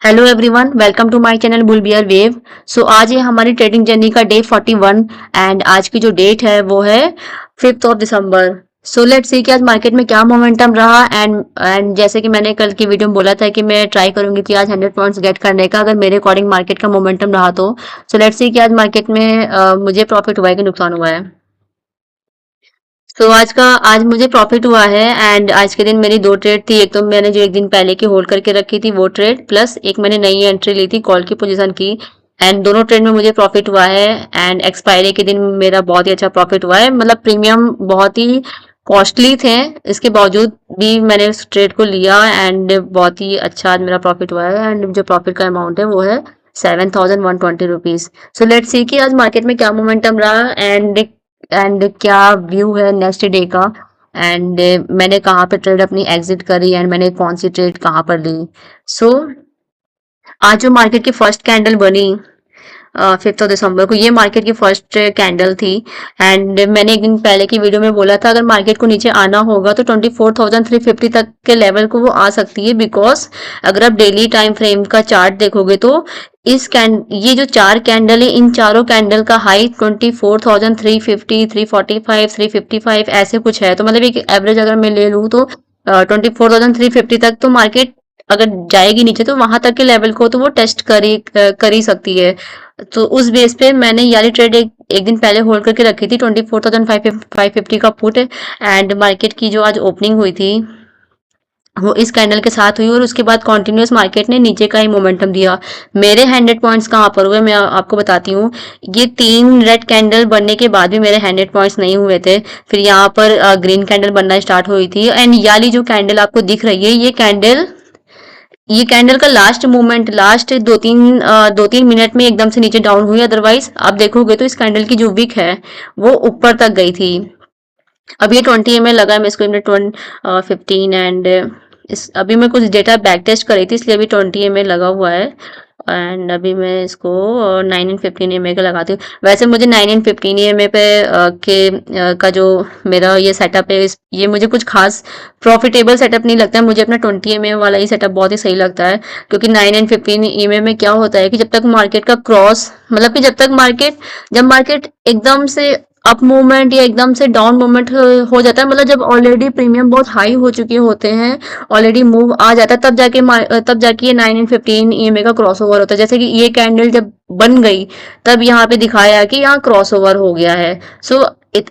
Hello everyone, welcome to my channel bull bear wave. So आज है हमारी ट्रेडिंग जर्नी का डे 41 एंड आज की जो डेट है वो है 5th of December. So let's see कि आज मार्केट में क्या मोमेंटम रहा एंड जैसे कि मैंने कल की वीडियो में बोला था कि मैं ट्राई करूंगी कि आज 100 पॉइंट्स गेट करने का अगर मेरे अकॉर्डिंग मार्केट का मोमेंटम रहा तो। सो लेट्स सी कि आज मार्केट में मुझे प्रॉफिट हुआ है कि नुकसान हुआ है। आज मुझे प्रॉफिट हुआ है एंड आज के दिन मेरी दो ट्रेड थी। एक तो मैंने जो एक दिन पहले की होल्ड करके रखी थी वो ट्रेड, प्लस एक मैंने नई एंट्री ली थी कॉल की पोजीशन की। एंड दोनों ट्रेड में मुझे प्रॉफिट हुआ है एंड एक्सपायरी के दिन मेरा बहुत ही अच्छा प्रॉफिट हुआ है। मतलब प्रीमियम बहुत ही कॉस्टली थे, इसके बावजूद भी मैंने उस ट्रेड को लिया एंड बहुत ही अच्छा आज मेरा प्रॉफिट हुआ है एंड जो प्रॉफिट का अमाउंट है वो है 7,120 रुपीज। सो लेट्स सी कि आज मार्केट में क्या मोमेंटम रहा एंड क्या व्यू है नेक्स्ट डे का एंड मैंने कहाँ पे ट्रेड अपनी एग्जिट करी एंड मैंने कौन सी ट्रेड कहाँ पर ली। सो आज जो मार्केट की फर्स्ट कैंडल बनी 5th ऑफ दिसंबर को, ये मार्केट की फर्स्ट कैंडल थी एंड मैंने एक दिन पहले की वीडियो में बोला था अगर मार्केट को नीचे आना होगा तो 24,350 तक के लेवल को वो आ सकती है। बिकॉज अगर आप डेली टाइम फ्रेम का चार्ट देखोगे तो ये जो चार कैंडल है, इन चारों कैंडल का हाई 24,350, 345, 355 ऐसे कुछ है। तो मतलब एक एवरेज अगर मैं ले लूँ तो 24,350 तक तो मार्केट अगर जाएगी नीचे तो वहां तक के लेवल को तो वो टेस्ट कर ही सकती है। तो उस बेस पे मैंने ये वाली ट्रेड एक दिन पहले होल्ड करके रखी थी 24,550 का पुट एंड मार्केट की जो आज ओपनिंग हुई थी वो इस कैंडल के साथ हुई और उसके बाद कॉन्टिन्यूस मार्केट ने नीचे का ही मोमेंटम दिया। मेरे 100 पॉइंट्स कहाँ पर हुए मैं आपको बताती हूँ। ये तीन रेड कैंडल बनने के बाद भी मेरे 100 पॉइंट्स नहीं हुए थे। फिर यहाँ पर ग्रीन कैंडल बनना स्टार्ट हुई थी एंड ये वाली जो कैंडल आपको दिख रही है ये कैंडल का लास्ट मूवमेंट लास्ट दो तीन मिनट में एकदम से नीचे डाउन हुई। अदरवाइज आप देखोगे तो इस कैंडल की जो विक है वो ऊपर तक गई थी। अब ये 20 ml लगा है, मैं इसको 15 एंड इस अभी मैं कुछ डेटा बैक टेस्ट कर रही थी इसलिए अभी 20 ml लगा हुआ है एंड अभी मैं इसको 9 एंड 15 ml का लगाती हूँ। वैसे मुझे 9 एंड 15 ml पे का जो मेरा ये सेटअप है ये मुझे कुछ खास प्रॉफिटेबल सेटअप नहीं लगता है। मुझे अपना 20 ml वाला ही सेटअप बहुत ही सही लगता है क्योंकि 9 एंड 15 ml में क्या होता है कि जब तक मार्केट का क्रॉस मतलब कि जब मार्केट एकदम से अप मूवमेंट या एकदम से डाउन मूवमेंट हो जाता है, मतलब जब ऑलरेडी प्रीमियम बहुत हाई हो चुके होते हैं, ऑलरेडी मूव आ जाता है, तब जाके ये 9 एंड 15 EMA का क्रॉस ओवर होता है। जैसे कि ये कैंडल जब बन गई तब यहाँ पे दिखाया कि यहाँ क्रॉस ओवर हो गया है। सो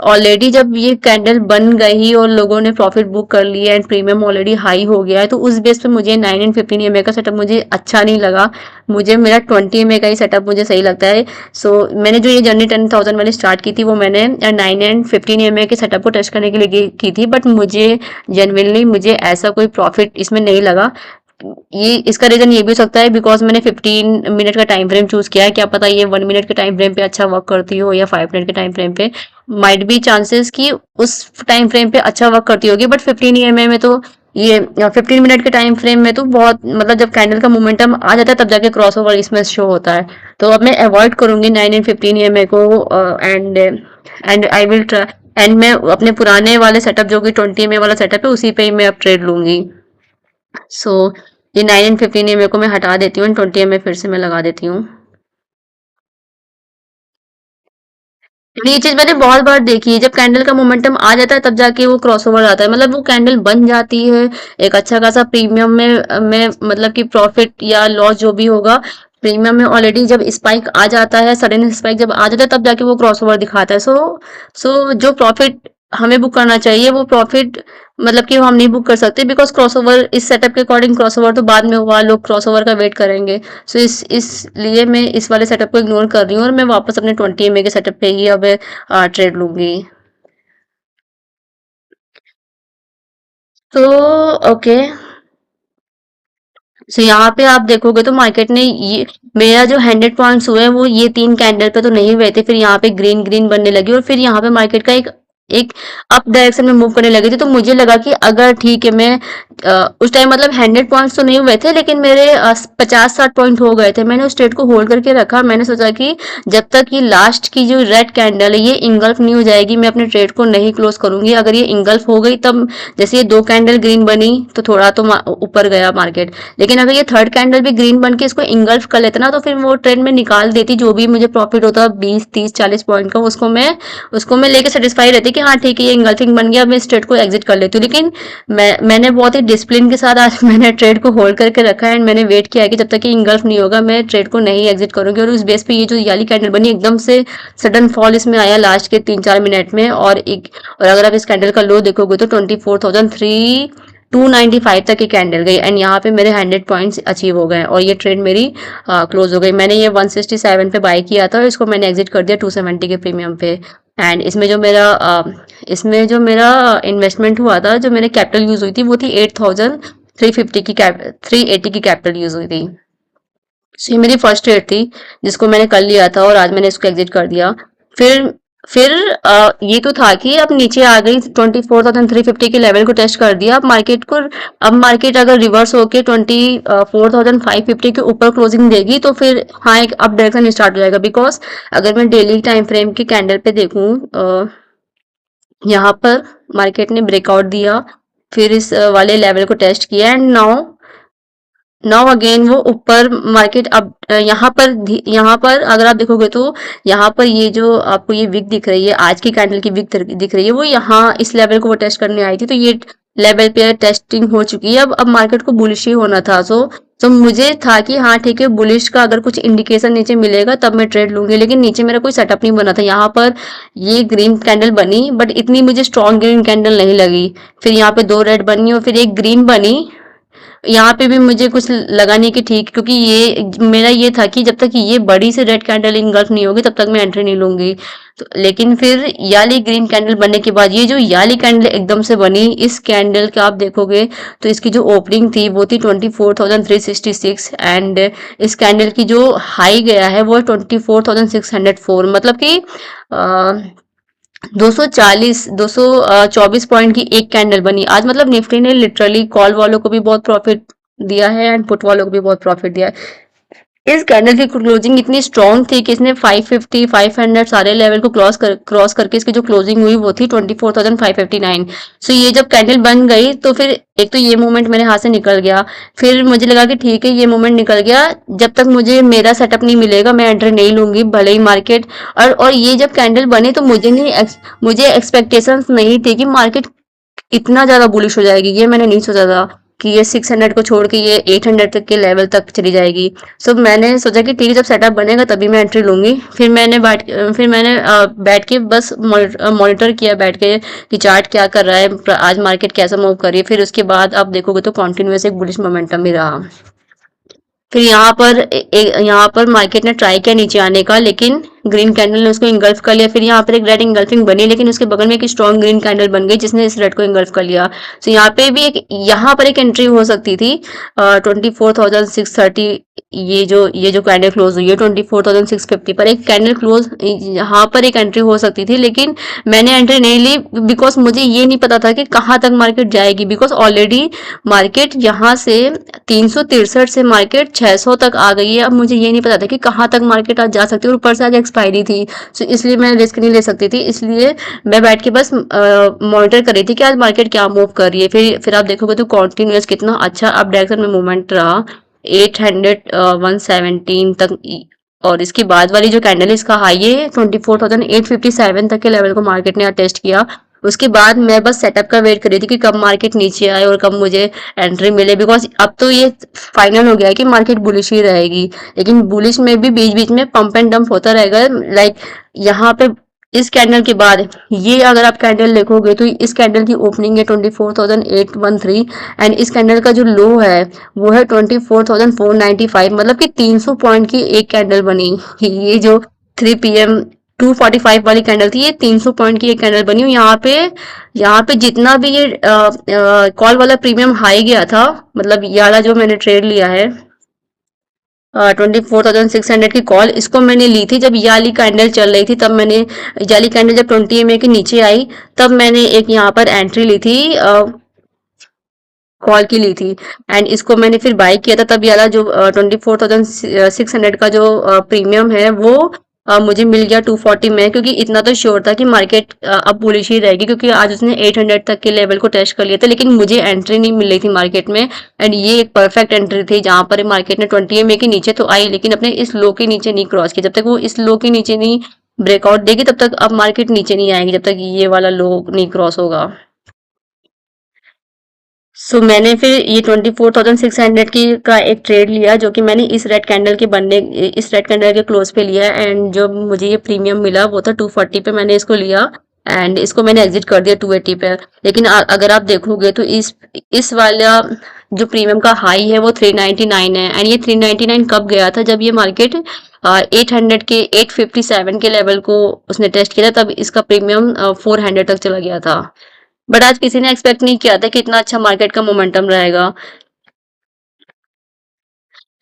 ऑलरेडी जब ये कैंडल बन गई और लोगों ने प्रॉफिट बुक कर लिया एंड प्रीमियम ऑलरेडी हाई हो गया है तो उस बेस पे मुझे 9 एंड 15 EMA का सेटअप मुझे अच्छा नहीं लगा। मुझे मेरा 20 EMA का ही सेटअप मुझे सही लगता है। सो मैंने जो ये जर्नी 10,000 वाली स्टार्ट की थी वो मैंने 9 एंड 15 EMA के सेटअप को टेस्ट करने के लिए की थी, बट मुझे जेन्युइनली मुझे ऐसा कोई प्रॉफिट इसमें नहीं लगा। ये इसका रीजन ये भी हो सकता है बिकॉज मैंने 15 मिनट का टाइम फ्रेम चूज किया है। क्या पता ये 1 मिनट के टाइम फ्रेम पे अच्छा वर्क करती हो या 5 मिनट के टाइम फ्रेम पे, माइट बी चांसेस कि उस टाइम फ्रेम पे अच्छा वर्क करती होगी। बट 15 EMA में तो ये 15 मिनट के टाइम फ्रेम में तो बहुत मतलब जब कैंडल का मोमेंटम आ जाता है तब जाके क्रॉस ओवर इसमें शो होता है। तो अब मैं अवॉइड करूंगी 9 एंड 15 EMA को and I will try and मैं अपने पुराने वाले सेटअप जो कि 20 EMA वाला सेटअप है उसी पे ही मैं अब ट्रेड लूंगी। सो ये 9 एंड 15 EMA को मैं हटा देती हूँ, 20 EMA फिर से मैं लगा देती हूँ। ये चीज मैंने बहुत बार देखी है, जब कैंडल का मोमेंटम आ जाता है तब जाके वो क्रॉसओवर आता है, मतलब वो कैंडल बन जाती है एक अच्छा खासा प्रीमियम में मतलब कि प्रॉफिट या लॉस जो भी होगा प्रीमियम में ऑलरेडी जब स्पाइक आ जाता है, सडन स्पाइक जब आ जाता है तब जाके वो क्रॉसओवर दिखाता है। सो जो प्रॉफिट हमें बुक करना चाहिए वो प्रॉफिट मतलब कि हम नहीं बुक कर सकते बिकॉज क्रॉसओवर इस सेटअप के अकॉर्डिंग क्रॉसओवर तो बाद में हुआ, लोग क्रॉसओवर का वेट करेंगे। सो इसलिए मैं इस वाले सेटअप को इग्नोर कर रही हूँ और मैं वापस अपने 20 MA के सेटअप पे ही अब ट्रेड लूंगी। तो ओके, सो यहाँ पे आप देखोगे तो मार्केट ने ये मेरा जो 100 पॉइंट्स हुए हैं वो ये तीन कैंडल पे तो नहीं हुए थे, फिर यहाँ पे ग्रीन ग्रीन बनने लगी और फिर यहाँ पे मार्केट का एक एक अप डायरेक्शन में मूव करने लगी थी, तो मुझे लगा कि अगर ठीक है मैं उस टाइम मतलब 100 पॉइंट्स तो नहीं हुए थे, लेकिन मेरे 50-60 पॉइंट हो गए थे। मैंने उस ट्रेड को होल्ड करके रखा। मैंने सोचा कि जब तक ये लास्ट की जो रेड कैंडल है ये इंगल्फ नहीं हो जाएगी, मैं अपने ट्रेड को नहीं क्लोज करूंगी। अगर ये इंगल्फ हो गई तब जैसे ये 2 कैंडल ग्रीन बनी तो थोड़ा तो ऊपर गया मार्केट, लेकिन अगर ये थर्ड कैंडल भी ग्रीन बन के इसको इंगल्फ कर लेता ना तो फिर वो ट्रेड में निकाल देती, जो भी मुझे प्रॉफिट होता 20-30-40 पॉइंट का, उसको मैं लेके सेटिस्फाई रहती कि हाँ ठीक है ये इंगल्फिंग बन गया, अब मैं इस ट्रेड को एग्जिट कर लेती हूँ। लेकिन मैंने बहुत ही डिसिप्लिन के साथ आज मैंने ट्रेड को होल्ड करके रखा है, एंड मैंने वेट किया कि जब तक ये इंगल्फ नहीं होगा मैं ट्रेड को नहीं एग्जिट करूंगी। और उस बेस पे ये जो याली कैंडल बनी, एकदम से सडन फॉल इसमें आया लास्ट के 3-4 मिनट में। और अगर आप इस कैंडल का लो देखोगे तो 24,295 तक की कैंडल गई, एंड यहाँ पे मेरे 100 पॉइंट्स अचीव हो गए और ये ट्रेड मेरी क्लोज हो गई। मैंने ये 167 पे बाय किया था और इसको मैंने एग्जिट कर दिया 270 के प्रीमियम पे। एंड इसमें जो मेरा इन्वेस्टमेंट हुआ था, जो मेरे कैपिटल यूज हुई थी, वो थी 8,350 की 380 की कैपिटल यूज हुई थी। सो ये मेरी फर्स्ट ट्रेड थी जिसको मैंने कर लिया था और आज मैंने इसको एग्जिट कर दिया। फिर फिर ये तो था कि अब नीचे आ गई, 24,350 के लेवल को टेस्ट कर दिया। अब मार्केट अगर रिवर्स होके 24,550 के ऊपर क्लोजिंग देगी तो फिर हाँ एक अप डायरेक्शन स्टार्ट हो जाएगा। बिकॉज अगर मैं डेली टाइम फ्रेम की कैंडल पे देखूं, यहाँ पर मार्केट ने ब्रेकआउट दिया, फिर इस वाले लेवल को टेस्ट किया, एंड नाउ नाउ अगेन वो ऊपर मार्केट। अब यहाँ पर अगर आप देखोगे तो यहाँ पर ये जो आपको ये विक दिख रही है, आज की कैंडल की विक दिख रही है, वो यहाँ इस लेवल को वो टेस्ट करने आई थी, तो ये लेवल पे टेस्टिंग हो चुकी है। अब मार्केट को बुलिश ही होना था। तो मुझे था कि हाँ ठीक है, बुलिश का अगर कुछ इंडिकेशन नीचे मिलेगा तब मैं ट्रेड लूंगी, लेकिन नीचे मेरा कोई सेटअप नहीं बना था। यहाँ पर ये ग्रीन कैंडल बनी बट इतनी मुझे स्ट्रॉन्ग ग्रीन कैंडल नहीं लगी। फिर यहाँ पे 2 रेड बनी और फिर एक ग्रीन बनी। यहाँ पे भी मुझे कुछ लगा नहीं कि ठीक, क्योंकि ये मेरा ये था कि जब तक ये बड़ी से रेड कैंडल इनगल्फ नहीं होगी तब तक मैं एंट्री नहीं लूंगी। तो लेकिन फिर याली ग्रीन कैंडल बनने के बाद ये जो याली कैंडल एकदम से बनी, इस कैंडल का आप देखोगे तो इसकी जो ओपनिंग थी वो थी 24,366, एंड इस कैंडल की जो हाई गया है वो 24,604, मतलब कि 224 पॉइंट की एक कैंडल बनी आज। मतलब निफ्टी ने लिटरली कॉल वालों को भी बहुत प्रॉफिट दिया है एंड पुट वालों को भी बहुत प्रॉफिट दिया है। इस कैंडल की क्लोजिंग इतनी स्ट्रॉन्ग थी कि इसने 550 500 सारे लेवल को क्रॉस करके इसकी जो क्लोजिंग हुई वो थी 24,559। सो ये जब कैंडल बन गई तो फिर एक तो ये मोमेंट मेरे हाथ से निकल गया। फिर मुझे लगा कि ठीक है ये मोमेंट निकल गया, जब तक मुझे मेरा सेटअप नहीं मिलेगा मैं एंट्री नहीं लूंगी भले ही मार्केट। और ये जब कैंडल बने तो मुझे एक्सपेक्टेशंस नहीं थी कि मार्केट इतना ज्यादा बुलिश हो जाएगी। ये मैंने नहीं सोचा था कि ये 600 को छोड़ के ये 800 तक के लेवल तक चली जाएगी। सो मैंने सोचा कि ठीक है जब सेटअप बनेगा तभी मैं एंट्री लूंगी। फिर मैंने बैठ के बस मॉनिटर किया बैठ के कि चार्ट क्या कर रहा है, आज मार्केट कैसा मूव कर रही है। फिर उसके बाद आप देखोगे तो कॉन्टिन्यूस एक बुलिश मोमेंटम ही रहा। फिर यहाँ पर मार्केट ने ट्राई किया नीचे आने का, लेकिन ग्रीन कैंडल ने उसको इंगल्फ कर लिया। फिर यहाँ पर एक रेड इंगल्फिंग बनी, लेकिन उसके बगल में एक स्ट्रॉन्ग ग्रीन कैंडल बन गई जिसने इस रेड को इंगल्फ कर लिया। तो यहाँ पर एक एंट्री हो सकती थी 24,630। ये जो कैंडल क्लोज हुई है 24,650 पर, एक कैंडल क्लोज यहाँ पर एक एंट्री हो सकती थी, लेकिन मैंने एंट्री नहीं ली बिकॉज मुझे ये नहीं पता था कि कहाँ तक मार्केट जाएगी। बिकॉज ऑलरेडी मार्केट यहाँ से 363 से मार्केट 600 तक आ गई है। अब मुझे ये नहीं पता था कि कहाँ तक मार्केट आज जा सकती है, और ऊपर से आज एक्सपायरी थी। सो इसलिए मैं रिस्क नहीं ले सकती थी, इसलिए मैं बैठ के बस मॉनिटर कर रही थी कि आज मार्केट क्या मूव कर रही है। फिर आप देखोगे तो कॉन्टिन्यूस कितना अच्छा अप डायरेक्शन में मूवमेंट रहा 117 तक। और इसके बाद वाली जो कैंडल है इसका हाई है 24,857 तक के लेवल को मार्केट ने टेस्ट किया। उसके बाद मैं बस सेटअप का वेट कर रही थी कि कब मार्केट नीचे आए और कब मुझे एंट्री मिले, बिकॉज अब तो ये फाइनल हो गया है कि मार्केट बुलिश ही रहेगी। लेकिन बुलिश में भी बीच बीच में पंप एंड डंप होता रहेगा। लाइक यहाँ पे इस कैंडल के बाद ये अगर आप कैंडल देखोगे तो इस कैंडल की ओपनिंग है 24,813, एंड इस कैंडल का जो लो है वो है 24,495, मतलब कि 300 पॉइंट की एक कैंडल बनी। ये जो 3 PM 245 वाली कैंडल थी, ये 300 पॉइंट की एक कैंडल बनी। यहाँ पे जितना भी ये कॉल वाला प्रीमियम हाई गया था, मतलब ये वाला जो मैंने ट्रेड लिया है 24,600 की कॉल, इसको मैंने ली थी जब ये वाली कैंडल चल रही थी, तब मैंने ये वाली कैंडल जब 20 MA के नीचे आई, तब मैंने एक यहाँ पर एंट्री ली थी, कॉल की ली थी। एंड इसको मैंने फिर बाय किया था, तब ये वाला जो 24,600 का जो प्रीमियम है वो मुझे मिल गया 240 में, क्योंकि इतना तो श्योर था कि मार्केट अब बुलिश ही रहेगी, क्योंकि आज उसने 800 तक के लेवल को टेस्ट कर लिया था, लेकिन मुझे एंट्री नहीं मिल रही थी मार्केट में। एंड ये एक परफेक्ट एंट्री थी, जहां पर मार्केट ने 20 MA के नीचे तो आई, लेकिन अपने इस लो के नीचे नहीं क्रॉस की। जब तक वो इस लो के नीचे नहीं ब्रेकआउट देगी, तब तक अब मार्केट नीचे नहीं आएगी, जब तक ये वाला लो नहीं क्रॉस होगा। मैंने फिर ये 24,600 की का एक ट्रेड लिया, जो कि मैंने इस रेड कैंडल के क्लोज पे लिया। एंड जो मुझे ये प्रीमियम मिला वो था 240 पे, मैंने इसको लिया। एंड इसको मैंने एग्जिट कर दिया 280 पे। लेकिन अगर आप देखोगे तो इस वाला जो प्रीमियम का हाई है वो 399 है। एंड ये 399 कब गया था, जब ये मार्केट 800 के 857 के लेवल को उसने टेस्ट किया था, तब इसका प्रीमियम 400 तक चला गया था। बट आज किसी ने एक्सपेक्ट नहीं किया था कि इतना अच्छा मार्केट का मोमेंटम रहेगा।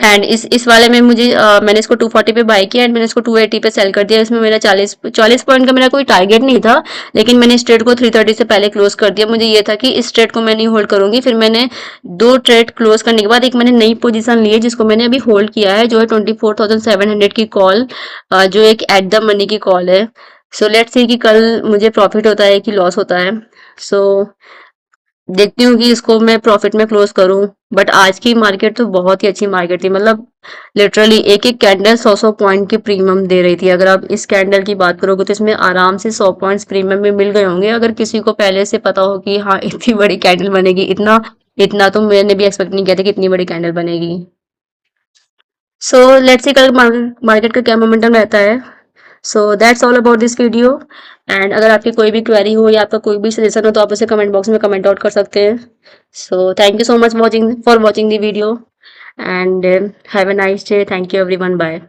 एंड इस वाले में मैंने इसको 240 पे बाय किया, एंड मैंने इसको 280 पे सेल कर दिया। इसमें मेरा 40 पॉइंट का मेरा कोई टारगेट नहीं था, लेकिन मैंने इस ट्रेड को 330 से पहले क्लोज कर दिया। मुझे ये था कि इस ट्रेड को मैं नहीं होल्ड करूंगी। फिर मैंने दो ट्रेड क्लोज करने के बाद एक मैंने नई पोजीशन ली है, जिसको मैंने अभी होल्ड किया है, जो है 24,700 की कॉल, जो एक एट द मनी की कॉल है। सो लेट्स सी कि कल मुझे प्रॉफिट होता है कि लॉस होता है। सो देखती हूँ कि इसको मैं प्रॉफिट में क्लोज करूँ। बट आज की मार्केट तो बहुत ही अच्छी मार्केट थी, मतलब लिटरली एक एक कैंडल 100 पॉइंट की प्रीमियम दे रही थी। अगर आप इस कैंडल की बात करोगे तो इसमें आराम से 100 पॉइंट्स प्रीमियम में मिल गए होंगे, अगर किसी को पहले से पता हो कि हाँ इतनी बड़ी कैंडल बनेगी। इतना इतना तो मैंने भी एक्सपेक्ट नहीं किया था कि इतनी बड़ी कैंडल बनेगी। सो लेट्स सी कल मार्केट का क्या मोमेंटम रहता है। So that's all about this video. And अगर आपकी कोई भी क्वेरी हो या आपका कोई भी सजेशन हो, तो आप उसे कमेंट बॉक्स में कमेंट आउट कर सकते हैं। So thank you so much watching for watching the video, and have a nice day. Thank you everyone, bye.